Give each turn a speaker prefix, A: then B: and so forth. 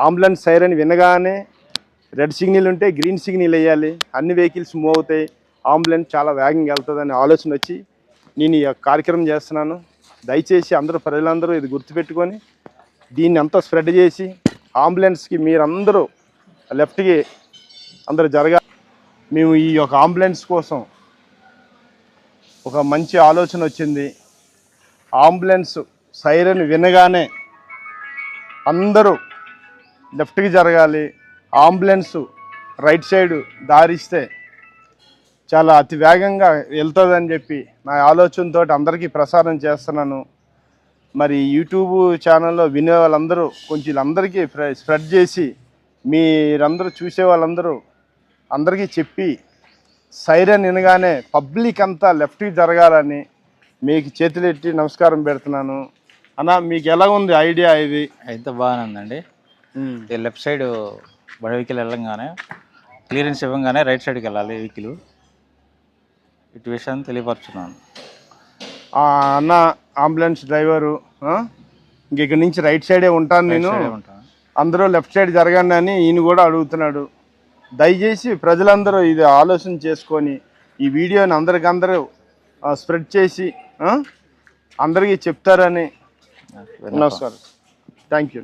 A: Ambulance siren వినగానే red signal ఉంటే green signal వేయాలి, అన్ని వెహికల్స్ మూవ్ అవుతాయి, అంబులెన్స్ చాలా వేగంగా వెళ్తుందని ఆలోచన వచ్చి నేను ఈ కార్యక్రమం చేస్తున్నాను. దయచేసి అందరూ ప్రజలందరూ ఇది గుర్తుపెట్టుకొని దీన్ని అంతా స్ప్రెడ్ చేసి అంబులెన్స్కి మీరందరూ లెఫ్ట్కి అందరూ జరగాలి. మేము ఈ యొక్క అంబులెన్స్ కోసం ఒక మంచి ఆలోచన వచ్చింది. అంబులెన్స్ సైరన్ వినగానే అందరూ లెఫ్ట్కి జరగాలి, అంబులెన్స్ రైట్ సైడ్ దారిస్తే చాలా అతి వేగంగా వెళ్తుందని చెప్పి నా ఆలోచనతో అందరికీ ప్రసారం చేస్తున్నాను. మరి యూట్యూబ్ ఛానల్లో వినే వాళ్ళందరూ కొంచెం వీళ్ళందరికీ స్ప్రెడ్ చేసి మీరందరూ చూసే వాళ్ళందరూ అందరికీ చెప్పి సైరన్ వినగానే పబ్లిక్ అంతా లెఫ్ట్కి జరగాలని మీకు చేతులెట్టి నమస్కారం పెడుతున్నాను. అన్న మీకు ఎలా ఉంది ఐడియా? ఇది
B: అయితే బాగానే ఉందండి. లెఫ్ట్ సైడ్ బడి వెహికల్ వెళ్ళంగానే క్లియరెన్స్ ఇవ్వగానే రైట్ సైడ్కి వెళ్ళాలి వెహికల్. ఇటు విషయాన్ని తెలియపరుచున్నాను.
A: అన్న అంబులెన్స్ డ్రైవరు ఇంక నుంచి రైట్ సైడే ఉంటాను నేను, అందరూ లెఫ్ట్ సైడ్ జరగండి అని ఈయన కూడా అడుగుతున్నాడు. దయచేసి ప్రజలందరూ ఇది ఆలోచన చేసుకొని ఈ వీడియోని అందరికందరూ స్ప్రెడ్ చేసి అందరికీ చెప్తారని నమస్కారం. Thank you.